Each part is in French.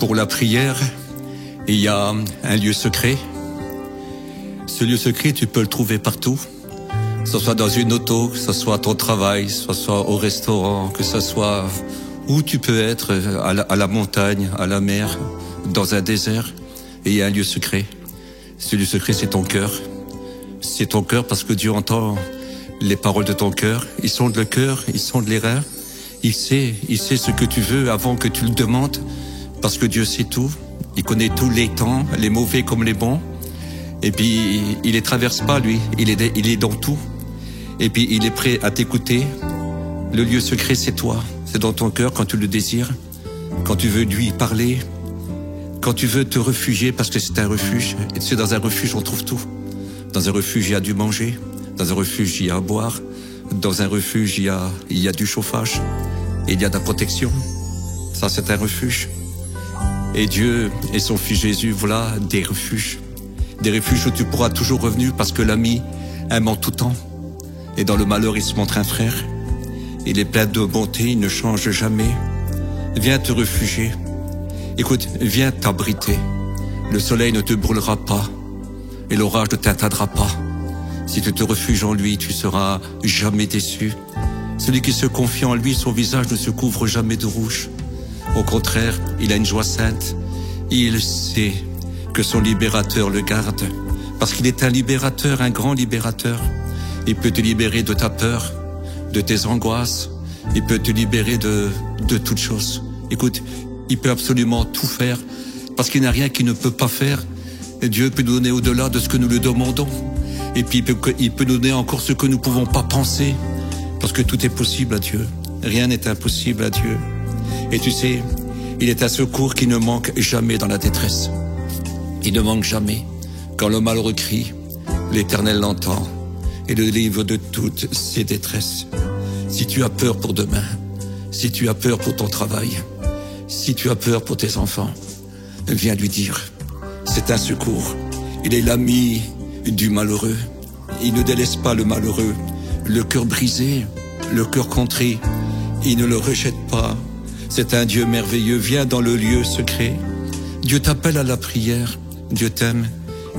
Pour la prière, il y a un lieu secret. Ce lieu secret, tu peux le trouver partout. Que ce soit dans une auto, que ce soit à ton travail, que ce soit au restaurant, que ce soit où tu peux être, à la montagne, à la mer, dans un désert. Et il y a un lieu secret. Ce lieu secret, c'est ton cœur. C'est ton cœur parce que Dieu entend les paroles de ton cœur. Ils sonde le cœur, ils sonde les reins. Il sait ce que tu veux avant que tu le demandes. Parce que Dieu sait tout. Il connaît tous les temps, les mauvais comme les bons. Et puis, il les traverse pas, lui. Il est dans tout. Et puis, il est prêt à t'écouter. Le lieu secret, c'est toi. C'est dans ton cœur quand tu le désires. Quand tu veux lui parler. Quand tu veux te réfugier parce que c'est un refuge. Et tu sais, dans un refuge, on trouve tout. Dans un refuge, il y a du manger. Dans un refuge, il y a à boire. Dans un refuge, il y a du chauffage. Et il y a de la protection. Ça, c'est un refuge. Et Dieu et son Fils Jésus, voilà des refuges. Des refuges où tu pourras toujours revenir parce que l'ami aime en tout temps. Et dans le malheur, il se montre un frère. Il est plein de bonté, il ne change jamais. Viens te réfugier. Écoute, viens t'abriter. Le soleil ne te brûlera pas. Et l'orage ne t'atteindra pas. Si tu te refuges en lui, tu seras jamais déçu. Celui qui se confie en lui, son visage ne se couvre jamais de rouge. Au contraire, il a une joie sainte. Il sait que son libérateur le garde. Parce qu'il est un libérateur, un grand libérateur. Il peut te libérer de ta peur, de tes angoisses. Il peut te libérer de toutes choses. Écoute, il peut absolument tout faire. Parce qu'il n'y a rien qu'il ne peut pas faire. Et Dieu peut nous donner au-delà de ce que nous lui demandons. Et puis il peut nous donner encore ce que nous ne pouvons pas penser. Parce que tout est possible à Dieu. Rien n'est impossible à Dieu. Et tu sais, il est un secours qui ne manque jamais dans la détresse. Il ne manque jamais. Quand le malheureux crie, l'Éternel l'entend et le délivre de toutes ses détresses. Si tu as peur pour demain, si tu as peur pour ton travail, si tu as peur pour tes enfants, viens lui dire. C'est un secours. Il est l'ami du malheureux. Il ne délaisse pas le malheureux. Le cœur brisé, le cœur contrit, il ne le rejette pas. C'est un Dieu merveilleux. Viens dans le lieu secret. Dieu t'appelle à la prière. Dieu t'aime.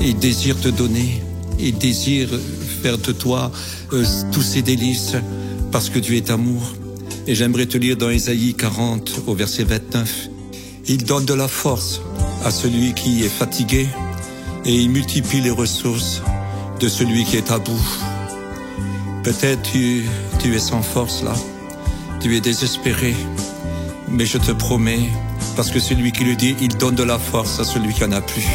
Il désire te donner. Il désire faire de toi tous ses délices parce que Dieu est amour. Et j'aimerais te lire dans Ésaïe 40 au verset 29. Il donne de la force à celui qui est fatigué et il multiplie les ressources de celui qui est à bout. Peut-être tu es sans force là. Tu es désespéré. Mais je te promets, parce que celui qui le dit, il donne de la force à celui qui en a plus.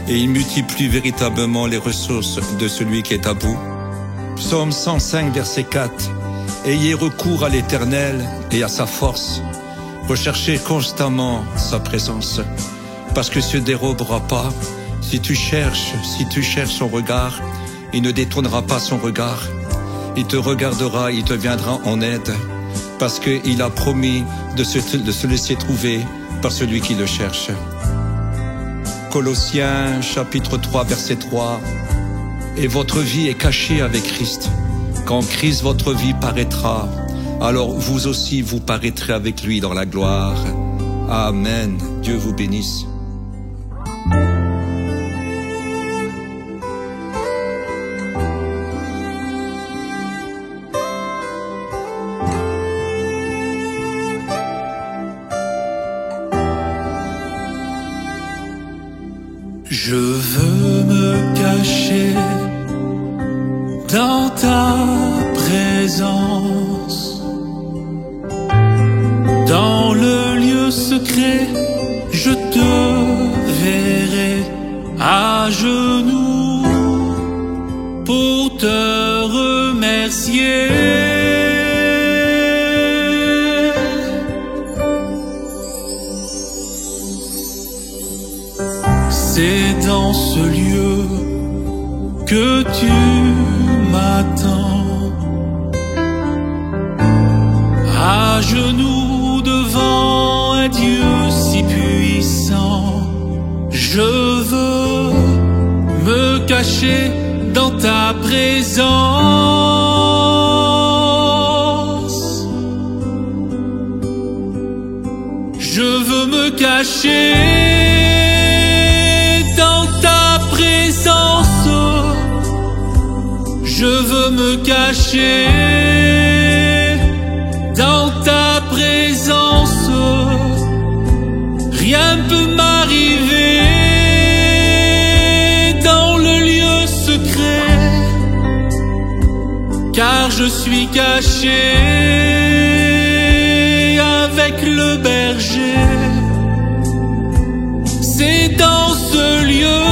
Et il multiplie véritablement les ressources de celui qui est à bout. Psaume 105, verset 4. Ayez recours à l'Éternel et à sa force. Recherchez constamment sa présence. Parce que ne dérobera pas. Si tu cherches son regard, il ne détournera pas son regard. Il te regardera, il te viendra en aide. Parce qu'il a promis de se laisser trouver par celui qui le cherche. Colossiens chapitre 3 verset 3. Et votre vie est cachée avec Christ. Quand Christ votre vie paraîtra, alors vous aussi vous paraîtrez avec lui dans la gloire. Amen. Dieu vous bénisse. Je veux me cacher dans ta présence. Dans le lieu secret, je te verrai à genoux pour te remercier. C'est dans ce lieu que tu m'attends, à genoux devant un Dieu si puissant. Je veux me cacher dans ta présence. Je veux me cacher cacher dans ta présence. Je veux me cacher dans ta présence. Rien peut m'arriver dans le lieu secret, car je suis caché avec le berger. C'est dans ce lieu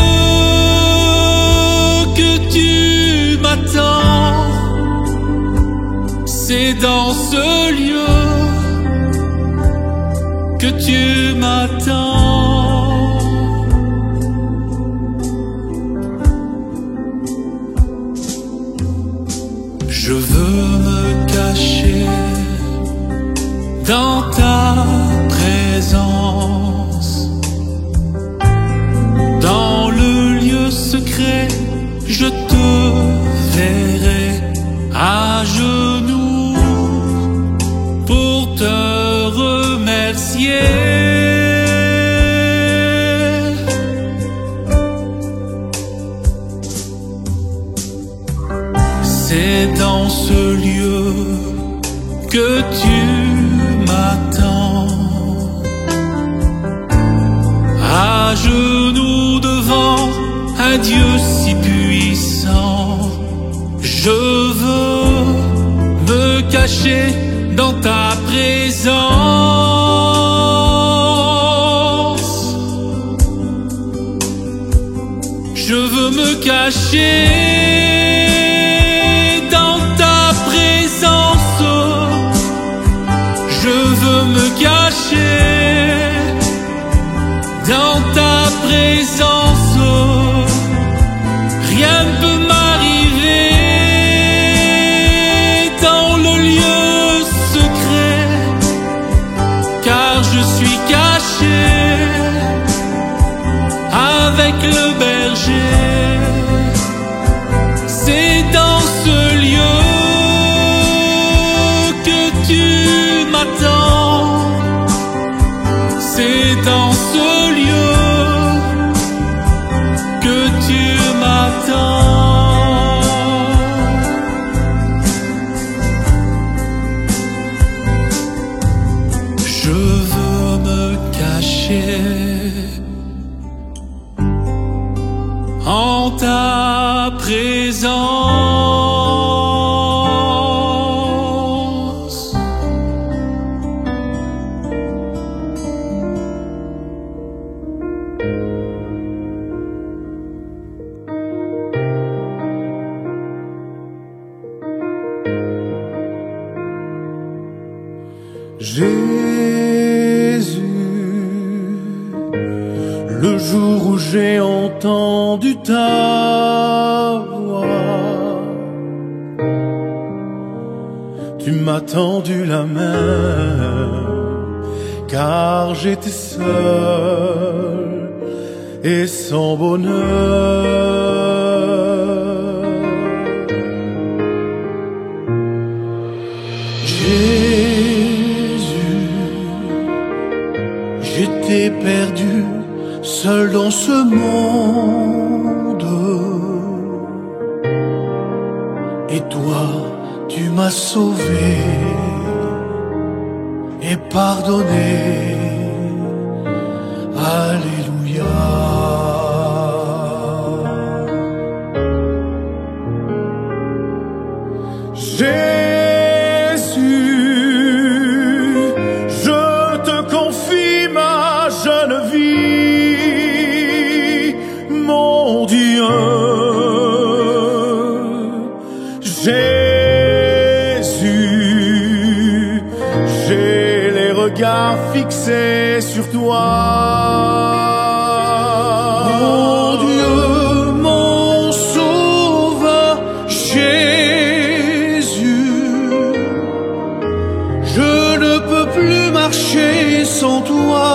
que tu m'attends. C'est dans ce lieu que tu m'attends. Je veux me cacher dans ta présence. Dans le lieu secret, je te verrai à genoux pour te remercier. C'est dans ce lieu que tu m'attends, à genoux devant un Dieu si puissant. Je veux me cacher dans ta présence. Je veux me cacher dans ta présence. Je veux me cacher dans ta présence. Rien ne peut m'arriver dans le lieu secret, car je suis caché avec le berger. C'est dans ce lieu que tu m'attends. C'est dans ce lieu que tu m'attends. Je veux me cacher en ta présence. Jésus, le jour où j'ai entendu ta voix, tu m'as tendu la main, car j'étais seul et sans bonheur. Jésus, j'étais perdu, seul dans ce monde, et toi, tu m'as sauvé et pardonné. Alléluia. Jésus, je te confie ma jeune vie, mon Dieu. Jésus, j'ai les regards fixés sur toi. Mon Dieu, mon sauveur, Jésus, je ne peux plus marcher sans toi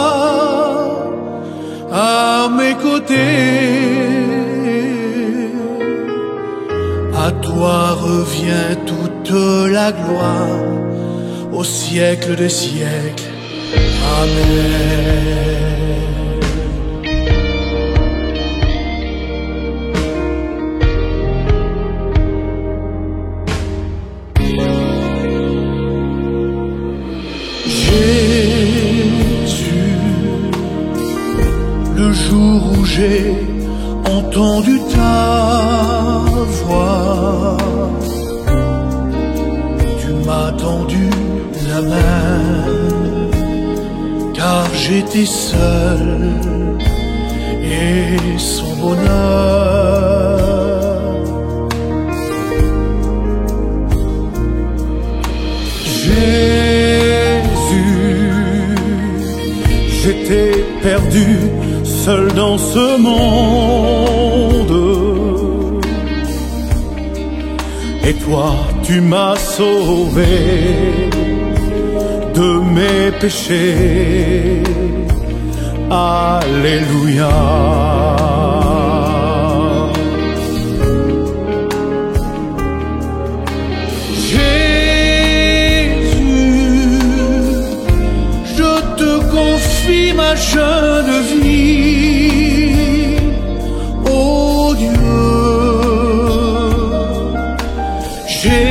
à mes côtés. À toi revient toute la gloire au siècle des siècles. Amen. j'ai entendu ta voix, tu m'as tendu la main, car j'étais seul et sans bonheur. Jésus, j'étais perdu, seul dans ce monde, et toi tu m'as sauvé de mes péchés. Alléluia. Ma jeune vie, oh Dieu, Jésus,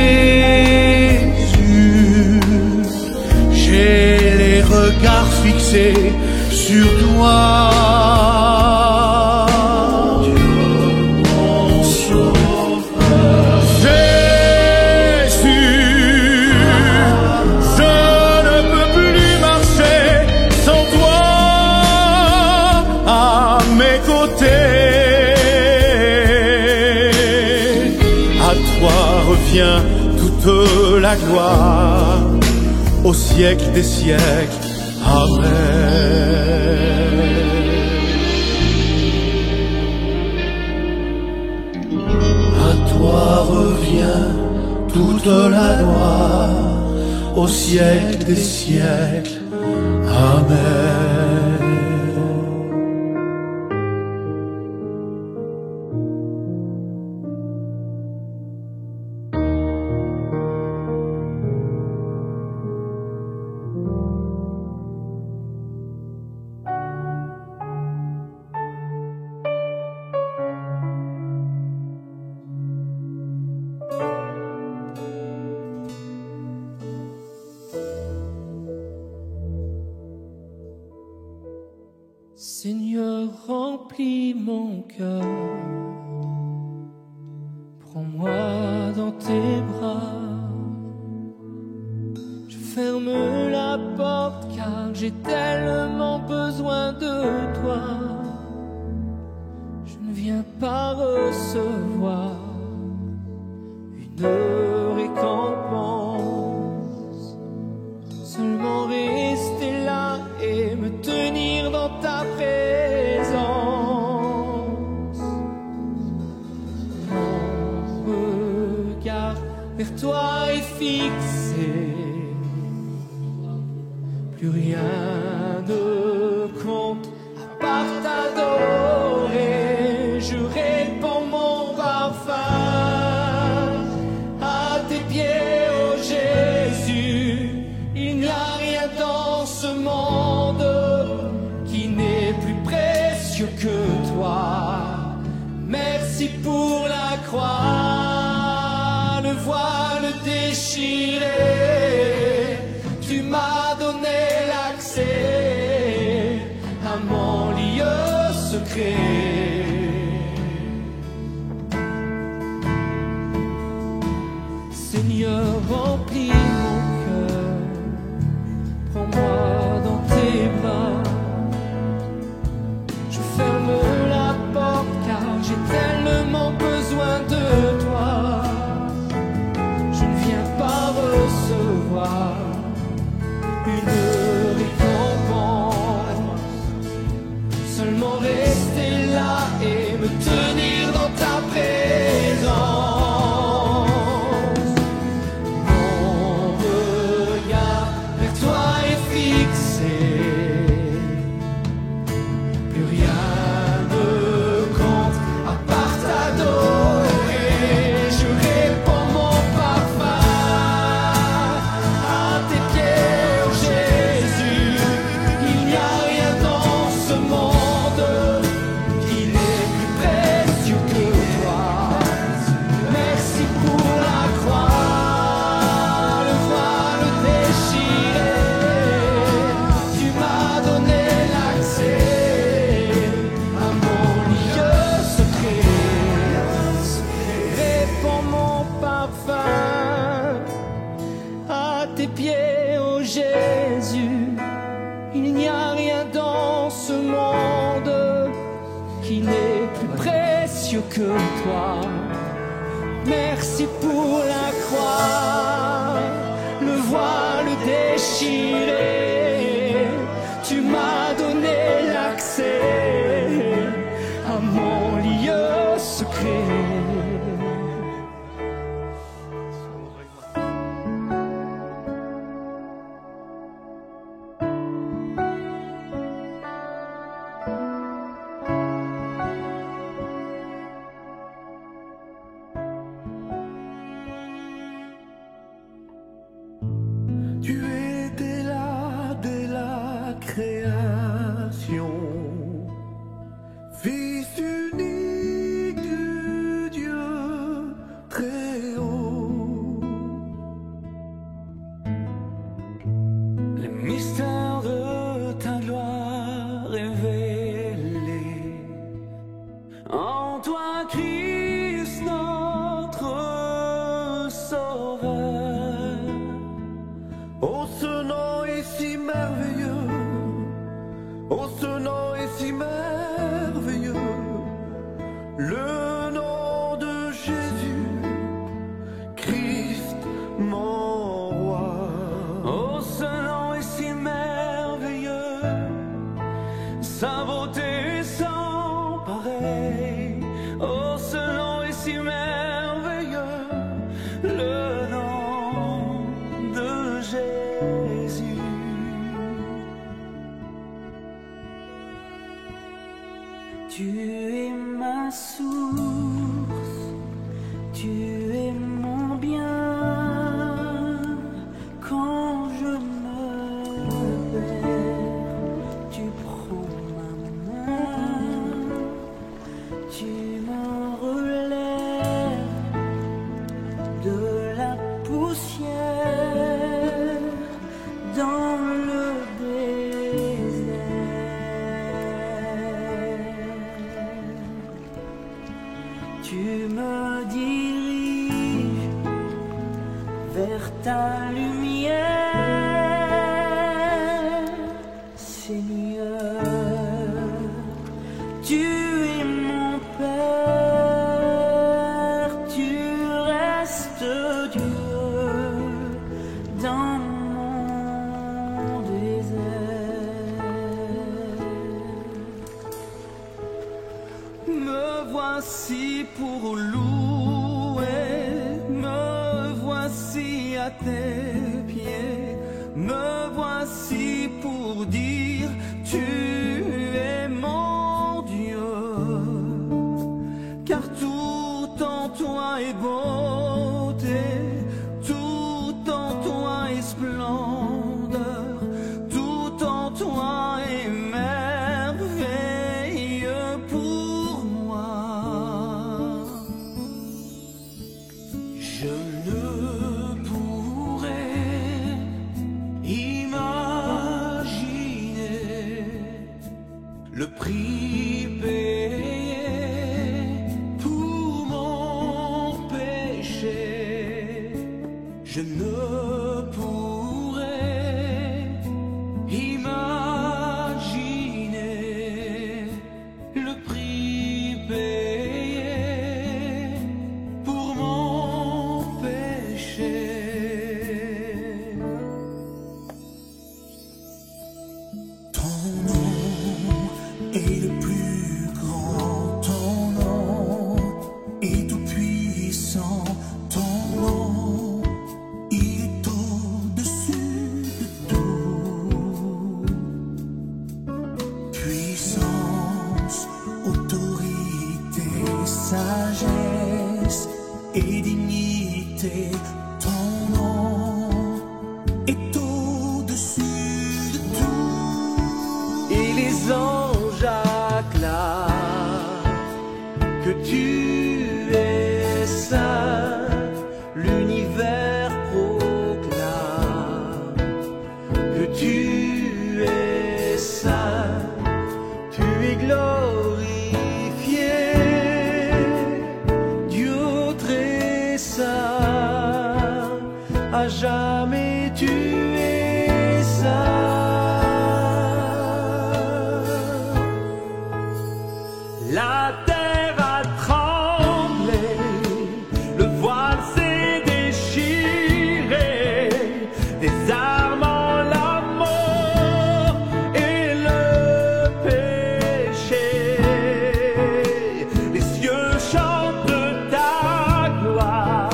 j'ai les regards fixés sur toi. Revient toute la gloire au siècle des siècles. Amen. À toi revient toute la gloire au siècle des siècles. Amen. Seigneur, remplis mon cœur, prends-moi dans tes bras. Je ferme la porte car j'ai tellement besoin de toi. Je ne viens pas recevoir une récompense, seulement rester là et me tenir dans ta présence. Mon regard vers toi est fixé, plus rien ne compte à part t'adorer. Je répands mon parfum à tes pieds, oh Jésus. Il n'y a rien dans ce monde qui n'est plus précieux que toi. Merci pour la croix, le voile déchiré. Tu m'as donné l'accès à mon lieu secret. Seigneur, remplis mon cœur, prends-moi dans tes bras. Je ferme la porte car j'ai tellement besoin de toi. Je ne viens pas recevoir une récompense, seulement rester là et me tenir dans ta présence. Mon regard vers toi est fixé, plus rien ne compte à part t'adorer. Je répands mon parfum à tes pieds, oh Jésus. Il n'y a rien dans ce monde qui n'est plus près plus précieux que toi. Merci pour la croix, le voile déchiré. Tu m'as donné l'accès à mon lieu secret. Tu étais là dès la création, Fils unique du Dieu très haut. Les mystères de ta gloire révélés en toi, Christ, notre Sauveur. Oh, ce nom est si merveilleux, oh, ce nom est si merveilleux, le nom de Jésus, Christ, mon roi. Oh, ce nom est si merveilleux, sa beauté est sans pareil. Oh, ce nom est si merveilleux, le nom de Jésus. Tu es ma source, tu es mon bien. Quand je me perds, tu prends ma main, tu me relèves de la poussière dans le désert. Tu me diriges vers ta lumière, Seigneur. Tu es mon Père, tu restes Dieu dans mon désert. Me voici pour louer, me voici à tes pieds, me voici pour dire tu es mon Dieu, car tout en toi est beauté, tout en toi est splendeur, tout en toi est merveilleux pour moi. Je ne pourrais imaginer le prix payé pour mon péché. Je ne pourrais imaginer le prix payé pour mon péché. Ton nom est le plus grand, ton nom est tout puissant, ton nom il est au-dessus de tout. Puissance, autorité, sagesse et dignité, ton nom est au-dessus de tout. Et les anges acclament que tu es saint, l'univers proclame que tu es saint, tu es glorifié, Dieu très saint, à jamais tu es saint. La terre a tremblé, le voile s'est déchiré, des armes en la mort et le péché. Les cieux chantent ta gloire,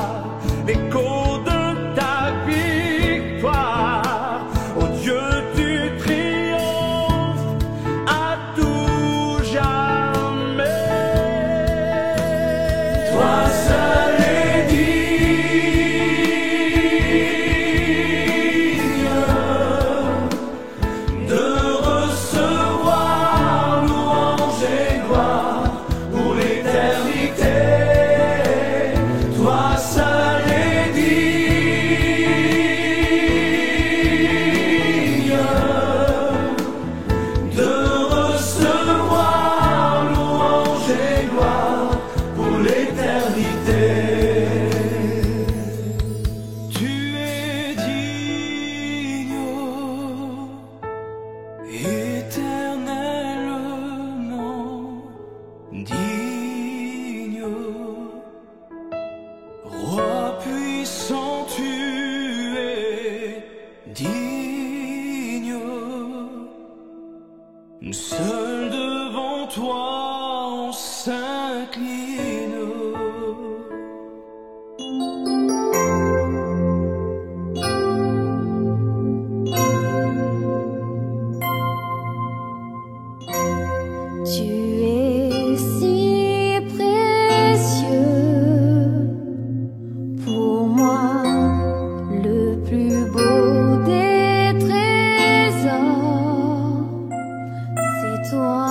l'écho de ta victoire. Oh Dieu, tu triomphes à tout jamais. Toi seul est digne de recevoir louange et gloire pour l'éternité. Toi seul est digne de recevoir louange et gloire pour l'éternité. Tu es digne, éternellement digne. Roi puissant, tu es digne. Seul devant toi on s'incline. Tu es si précieux pour moi, le plus beau des trésors, c'est toi.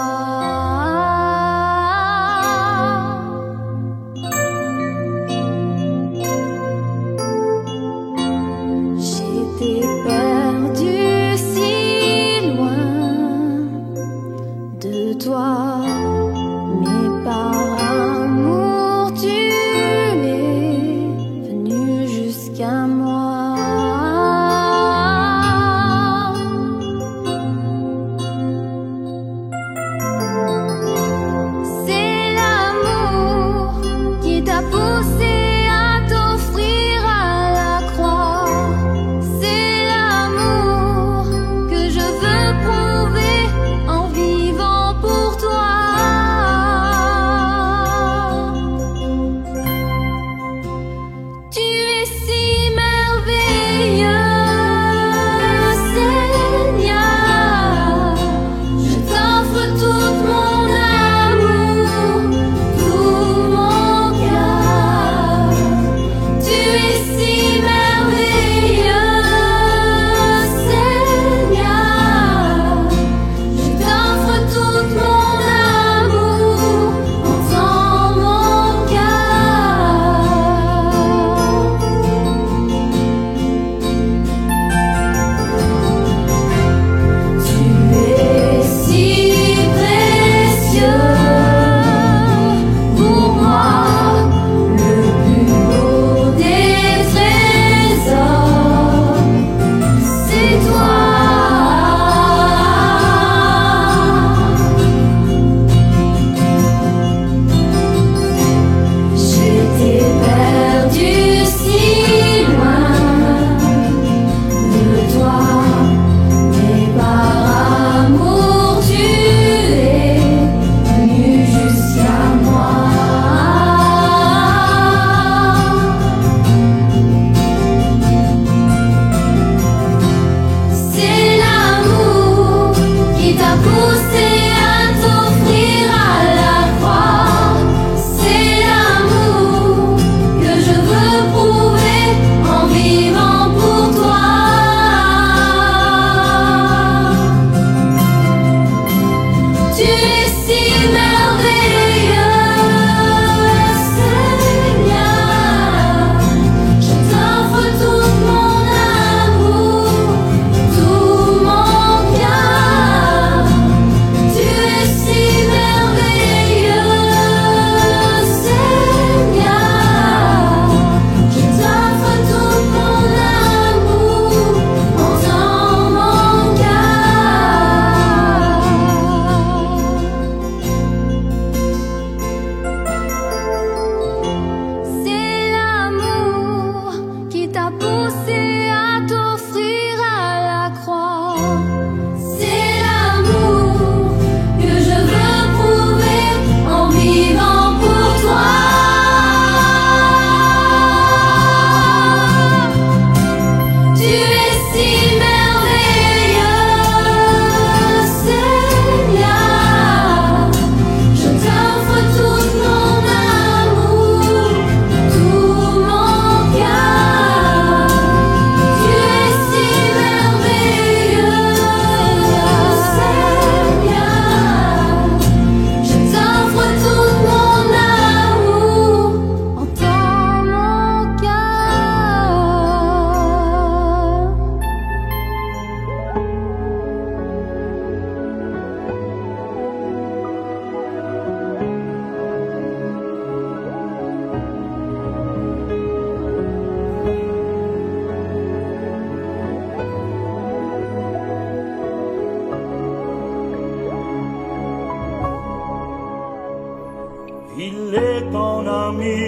il est ton ami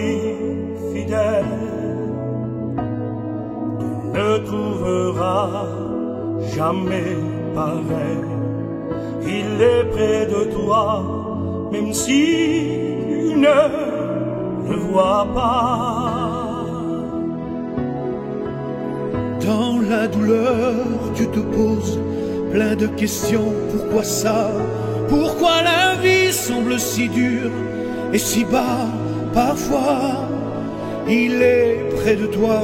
fidèle. Tu ne trouveras jamais pareil. Il est près de toi, même si tu ne le vois pas. Dans la douleur, tu te poses plein de questions. Pourquoi ça? Pourquoi la vie semble si dure et si bas? Parfois, il est près de toi,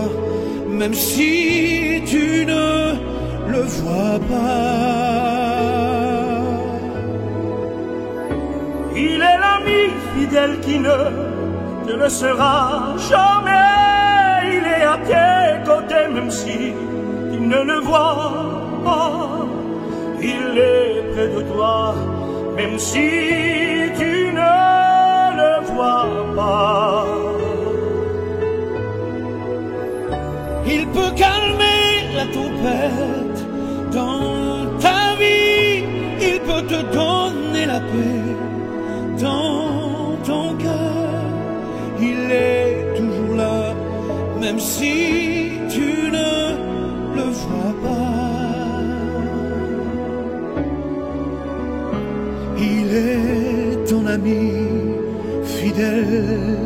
même si tu ne le vois pas. Il est l'ami fidèle qui ne te laissera jamais. Il est à tes côtés, même si tu ne le vois pas. Il est près de toi, même si tu ne le vois pas. Il peut calmer la tempête dans ta vie. Il peut te donner la paix dans ton cœur. Il est toujours là, même si tu ne le vois pas. Il est ton ami fidèle.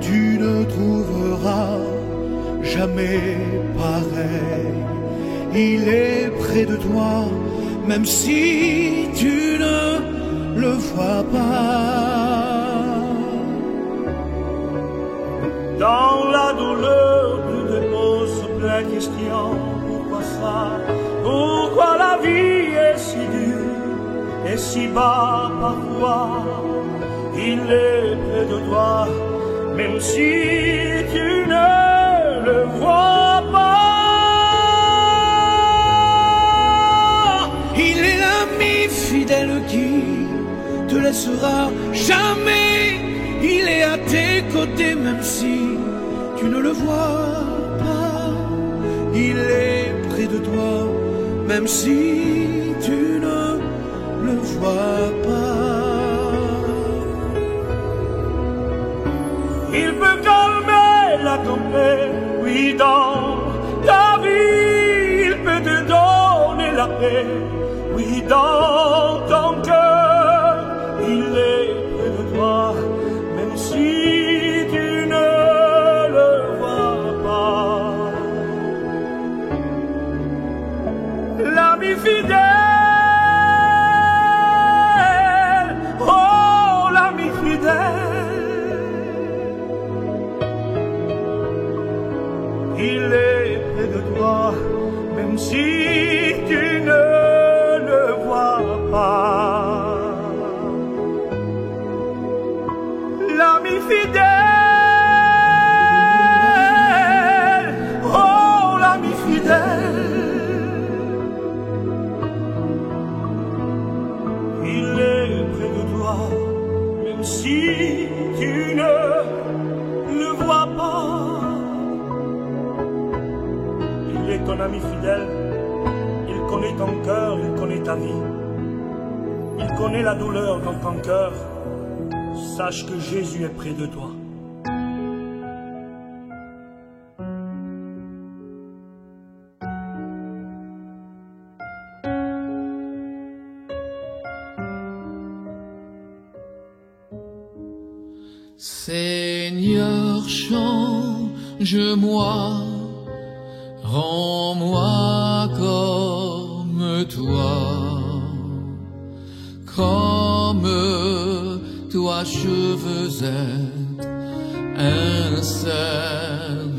Tu ne trouveras jamais pareil. Il est près de toi, même si tu ne le vois pas. Dans la douleur, tu te poses plein de questions. Pourquoi ça? Pourquoi la vie est si dure et si bas parfois? Il est près de toi, même si tu ne le vois pas. Il est l'ami fidèle qui te laissera jamais. Il est à tes côtés, même si tu ne le vois pas. Il est près de toi, même si tu ne le vois pas. Il peut calmer la tempête, oui, dans ta vie. Il peut te donner la paix, oui, dans ton cœur. Il est près de toi, même si tu ne le vois pas. L'ami fidèle, oh l'ami fidèle, il est près de toi, même si tu ne le vois pas. L'ami fidèle, oh l'ami fidèle, il est près de toi, même si tu ne le vois pas. Il est ton ami fidèle, il connaît ton cœur, il connaît ta vie, il connaît la douleur dans ton cœur. Sache que Jésus est près de toi. Seigneur, change-moi, rends-moi comme toi, comme toi je veux être un serviteur.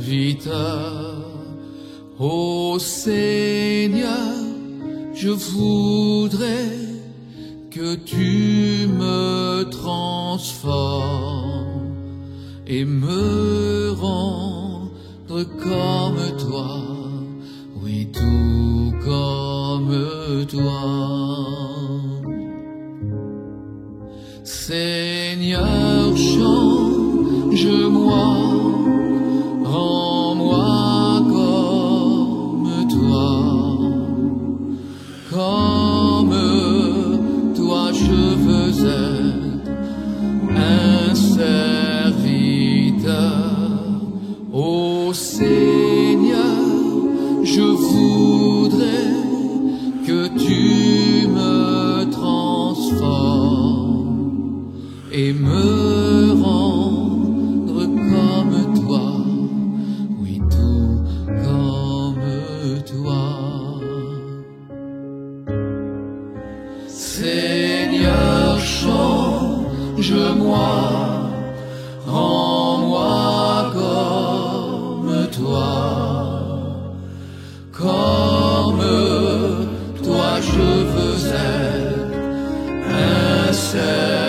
Ô Seigneur, je voudrais que tu me transformes et me rendre comme toi, oui, tout comme toi. Seigneur, change-moi, rends-moi comme toi, comme toi je veux être Seigneur, je voudrais que tu me transformes et me rendre comme toi, oui, tout comme toi. Seigneur, change-moi, rends-moi comme toi. Comme toi, je veux être un serviteur.